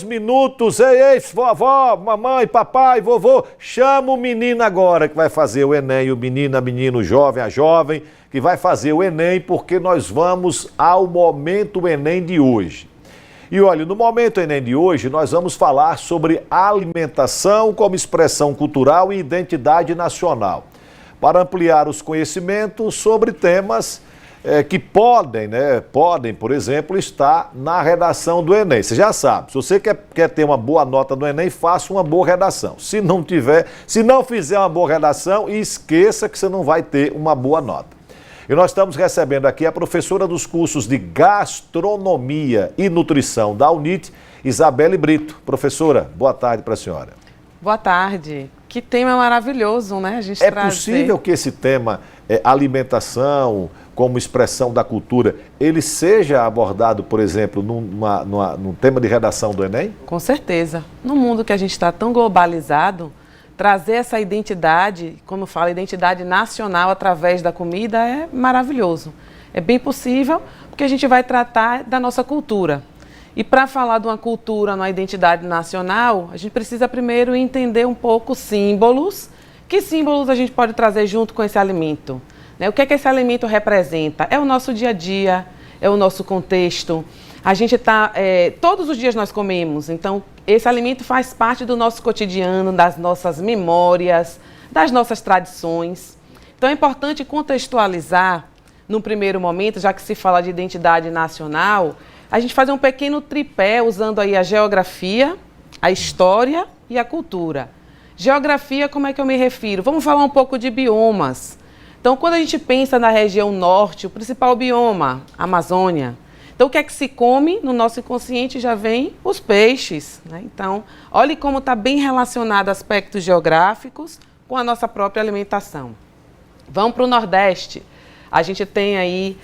minutos. Ei, vovó, mamãe, papai, vovô, chama o menino agora que vai fazer o Enem, o menino, a menina, o jovem, a jovem, que vai fazer o Enem, porque nós vamos ao Momento Enem de hoje. E olha, no Momento Enem de hoje, nós vamos falar sobre alimentação como expressão cultural e identidade nacional, para ampliar os conhecimentos sobre temas que podem, por exemplo, estar na redação do Enem. Você já sabe, se você quer ter uma boa nota no Enem, faça uma boa redação. Se não fizer uma boa redação, esqueça que você não vai ter uma boa nota. E nós estamos recebendo aqui a professora dos cursos de Gastronomia e Nutrição da UNIT, Isabelle Brito. Professora, boa tarde para a senhora. Boa tarde. Que tema maravilhoso, né? A gente possível que esse tema, alimentação como expressão da cultura, ele seja abordado, por exemplo, num tema de redação do Enem? Com certeza. No mundo que a gente está tão globalizado, trazer essa identidade, como fala, identidade nacional através da comida é maravilhoso. É bem possível, porque a gente vai tratar da nossa cultura. E para falar de uma cultura, uma identidade nacional, a gente precisa primeiro entender um pouco símbolos. Que símbolos a gente pode trazer junto com esse alimento? O que é que esse alimento representa? É o nosso dia a dia, é o nosso contexto. A gente todos os dias nós comemos, então esse alimento faz parte do nosso cotidiano, das nossas memórias, das nossas tradições. Então é importante contextualizar, num primeiro momento, já que se fala de identidade nacional, a gente fazer um pequeno tripé usando aí a geografia, a história e a cultura. Geografia, como é que eu me refiro? Vamos falar um pouco de biomas. Então, quando a gente pensa na região norte, o principal bioma, a Amazônia. Então, o que é que se come no nosso inconsciente? Já vem os peixes, né? Então, olhe como está bem relacionado aspectos geográficos com a nossa própria alimentação. Vamos para o Nordeste. A gente tem aí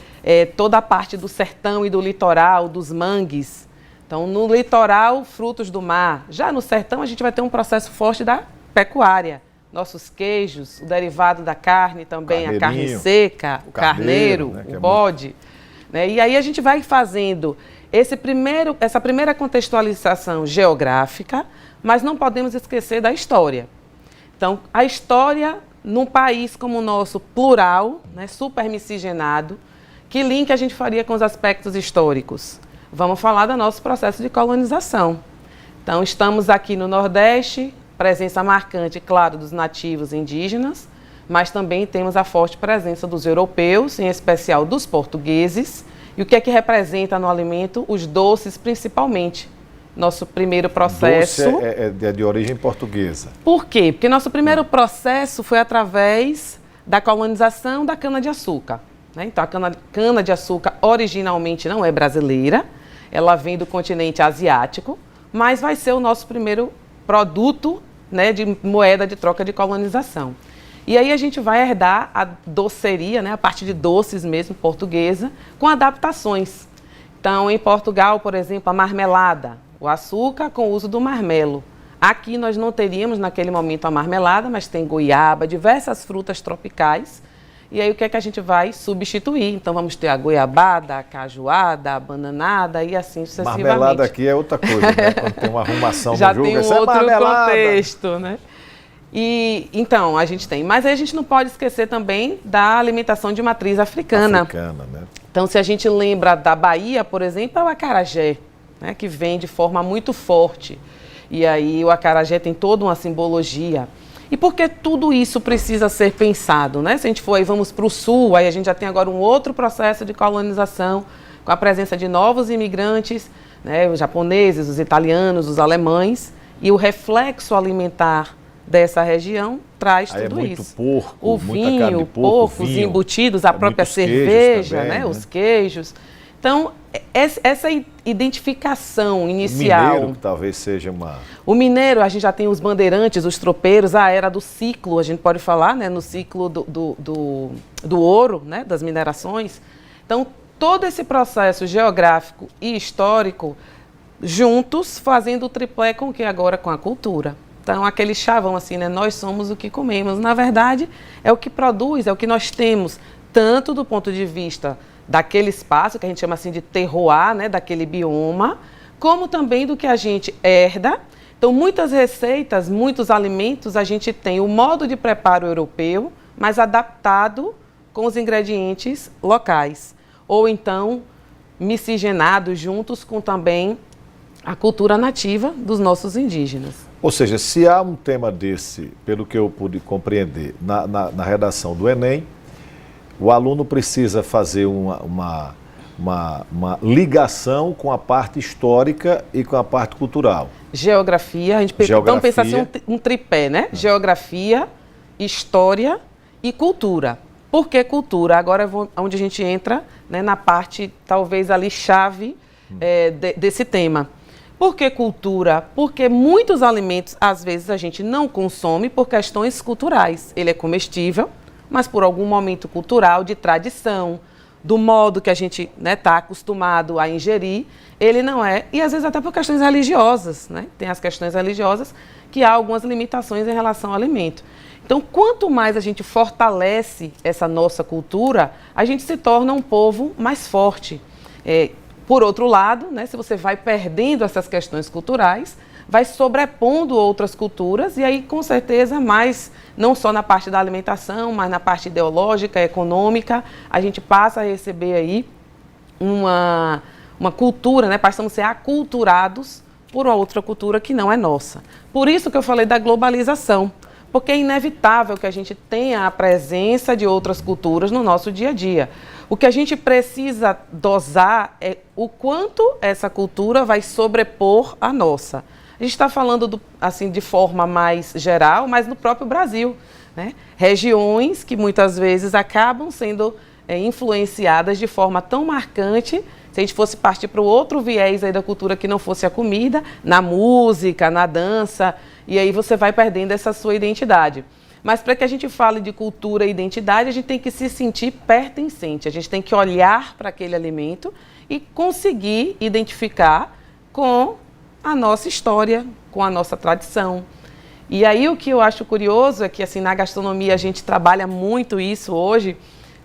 toda a parte do sertão e do litoral, dos mangues. Então, no litoral, frutos do mar. Já no sertão, a gente vai ter um processo forte da pecuária. Nossos queijos, o derivado da carne também, a carne seca, o carneiro, né, o bode. E aí a gente vai fazendo essa primeira contextualização geográfica, mas não podemos esquecer da história. Então, a história num país como o nosso, plural, super miscigenado, que link a gente faria com os aspectos históricos? Vamos falar do nosso processo de colonização. Então, estamos aqui no Nordeste, presença marcante, claro, dos nativos indígenas, mas também temos a forte presença dos europeus, em especial dos portugueses. E o que é que representa no alimento? Os doces, principalmente. Nosso primeiro processo... Doce é de origem portuguesa. Por quê? Porque nosso primeiro processo foi através da colonização da cana-de-açúcar. Então, a cana-de-açúcar originalmente não é brasileira, ela vem do continente asiático, mas vai ser o nosso primeiro produto, de moeda de troca de colonização. E aí a gente vai herdar a doceria, a parte de doces mesmo, portuguesa, com adaptações. Então, em Portugal, por exemplo, a marmelada, o açúcar com o uso do marmelo. Aqui nós não teríamos naquele momento a marmelada, mas tem goiaba, diversas frutas tropicais. E aí o que é que a gente vai substituir? Então vamos ter a goiabada, a cajuada, a bananada e assim sucessivamente. Marmelada aqui é outra coisa, né? Quando tem uma arrumação já no jogo, tem um outro contexto, né? E então a gente tem, mas aí a gente não pode esquecer também da alimentação de matriz africana. Né? Então se a gente lembra da Bahia, por exemplo, é o acarajé, que vem de forma muito forte. E aí o acarajé tem toda uma simbologia. E por que tudo isso precisa ser pensado, Se a gente for aí, vamos para o sul, aí a gente já tem agora um outro processo de colonização, com a presença de novos imigrantes, os japoneses, os italianos, os alemães, e o reflexo alimentar dessa região traz tudo isso. Porco, o vinho, o porco, os embutidos, a própria cerveja, também, os queijos. Então, essa identificação inicial... O mineiro, que talvez seja uma... O mineiro, a gente já tem os bandeirantes, os tropeiros, a era do ciclo, a gente pode falar, no ciclo do ouro, das minerações. Então, todo esse processo geográfico e histórico, juntos, fazendo o triplé com o que agora? Com a cultura. Então, aquele chavão assim, nós somos o que comemos. Na verdade, é o que produz, é o que nós temos, tanto do ponto de vista daquele espaço, que a gente chama assim de terroir, daquele bioma, como também do que a gente herda. Então, muitas receitas, muitos alimentos, a gente tem o modo de preparo europeu, mas adaptado com os ingredientes locais. Ou então, miscigenados juntos com também a cultura nativa dos nossos indígenas. Ou seja, se há um tema desse, pelo que eu pude compreender, na redação do Enem, o aluno precisa fazer uma ligação com a parte histórica e com a parte cultural. Geografia, a gente então pensa assim um tripé, né? Geografia, história e cultura. Por que cultura? Agora é onde a gente entra, né, na parte talvez ali chave desse tema. Por que cultura? Porque muitos alimentos, às vezes, a gente não consome por questões culturais. Ele é comestível, mas por algum momento cultural, de tradição, do modo que a gente está acostumado a ingerir, ele não é. E às vezes até por questões religiosas, né? Tem as questões religiosas que há algumas limitações em relação ao alimento. Então, quanto mais a gente fortalece essa nossa cultura, a gente se torna um povo mais forte. Por outro lado, né, se você vai perdendo essas questões culturais, vai sobrepondo outras culturas e aí, com certeza, mais, não só na parte da alimentação, mas na parte ideológica, econômica, a gente passa a receber aí uma cultura, né, passamos a ser aculturados por uma outra cultura que não é nossa. Por isso que eu falei da globalização, porque é inevitável que a gente tenha a presença de outras culturas no nosso dia a dia. O que a gente precisa dosar é o quanto essa cultura vai sobrepor a nossa. A gente está falando assim, de forma mais geral, mas no próprio Brasil, né? Regiões que muitas vezes acabam sendo influenciadas de forma tão marcante, se a gente fosse partir para o outro viés aí da cultura que não fosse a comida, na música, na dança, e aí você vai perdendo essa sua identidade. Mas para que a gente fale de cultura e identidade, a gente tem que se sentir pertencente, a gente tem que olhar para aquele alimento e conseguir identificar com a nossa história, com a nossa tradição. E aí o que eu acho curioso é que assim, na gastronomia a gente trabalha muito isso hoje,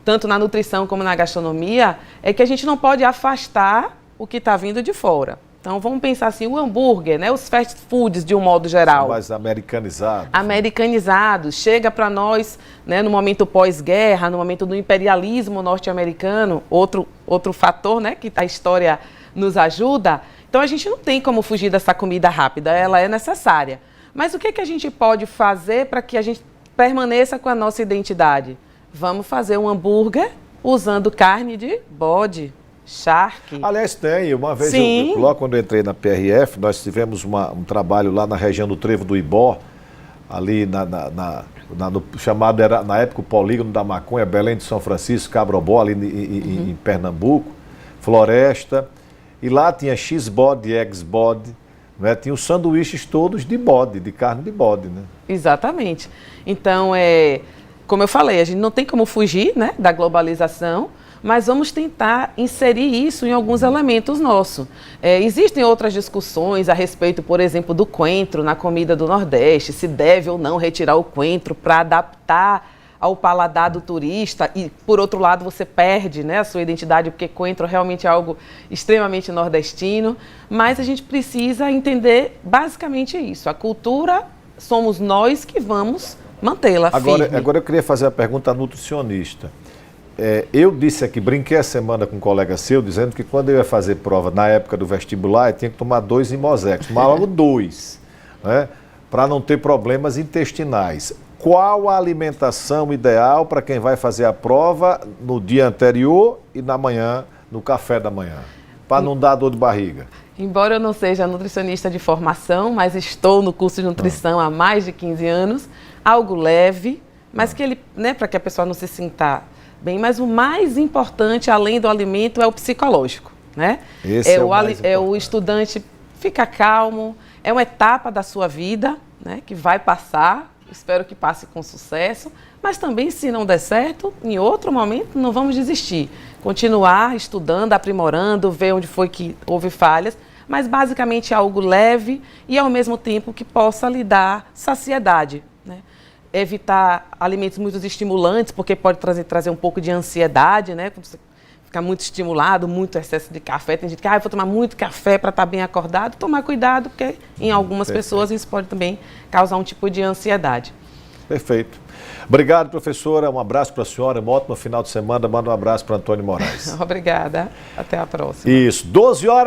tanto na nutrição como na gastronomia, é que a gente não pode afastar o que está vindo de fora. Então, vamos pensar assim, o hambúrguer, né, os fast foods de um modo geral. São mais americanizados. Americanizados. Chega para nós, né, no momento pós-guerra, no momento do imperialismo norte-americano, outro fator, né, que a história nos ajuda. Então, a gente não tem como fugir dessa comida rápida, ela é necessária. Mas o que a gente pode fazer para que a gente permaneça com a nossa identidade? Vamos fazer um hambúrguer usando carne de bode. Charque. Aliás, tem. Uma vez, logo quando eu entrei na PRF, nós tivemos um trabalho lá na região do Trevo do Ibó, ali no chamado, era na época o Polígono da Maconha, Belém de São Francisco, Cabrobó, ali em Pernambuco, Floresta, e lá tinha X-bode, eggs-bode, né? Tinha os sanduíches todos de bode, de carne de bode, né? Exatamente. Então, como eu falei, a gente não tem como fugir, né, da globalização, mas vamos tentar inserir isso em alguns elementos nossos. Existem outras discussões a respeito, por exemplo, do coentro na comida do Nordeste, se deve ou não retirar o coentro para adaptar ao paladar do turista e, por outro lado, você perde, né, a sua identidade, porque coentro realmente é algo extremamente nordestino, mas a gente precisa entender basicamente isso. A cultura somos nós que vamos mantê-la firme. Agora eu queria fazer a pergunta à nutricionista. Eu disse aqui, brinquei a semana com um colega seu, dizendo que quando eu ia fazer prova na época do vestibular, eu tinha que tomar 2 Imosec, tomava logo 2, né, para não ter problemas intestinais. Qual a alimentação ideal para quem vai fazer a prova no dia anterior e na manhã, no café da manhã, para não dar dor de barriga? Embora eu não seja nutricionista de formação, mas estou no curso de nutrição há mais de 15 anos, algo leve, mas que ele, né, para que a pessoa não se sinta bem, mas o mais importante, além do alimento, é o psicológico, né? Esse é o mais importante. É o estudante ficar calmo, é uma etapa da sua vida, né, que vai passar, espero que passe com sucesso, mas também, se não der certo, em outro momento, não vamos desistir. Continuar estudando, aprimorando, ver onde foi que houve falhas, mas basicamente algo leve e, ao mesmo tempo, que possa lhe dar saciedade, né? Evitar alimentos muito estimulantes, porque pode trazer um pouco de ansiedade, né? Quando você ficar muito estimulado, muito excesso de café. Tem gente que, eu vou tomar muito café para estar bem acordado. Tomar cuidado, porque em algumas pessoas isso pode também causar um tipo de ansiedade. Perfeito. Obrigado, professora. Um abraço para a senhora. Um ótimo final de semana. Manda um abraço para Antônio Moraes. Obrigada. Até a próxima. Isso. 12 horas.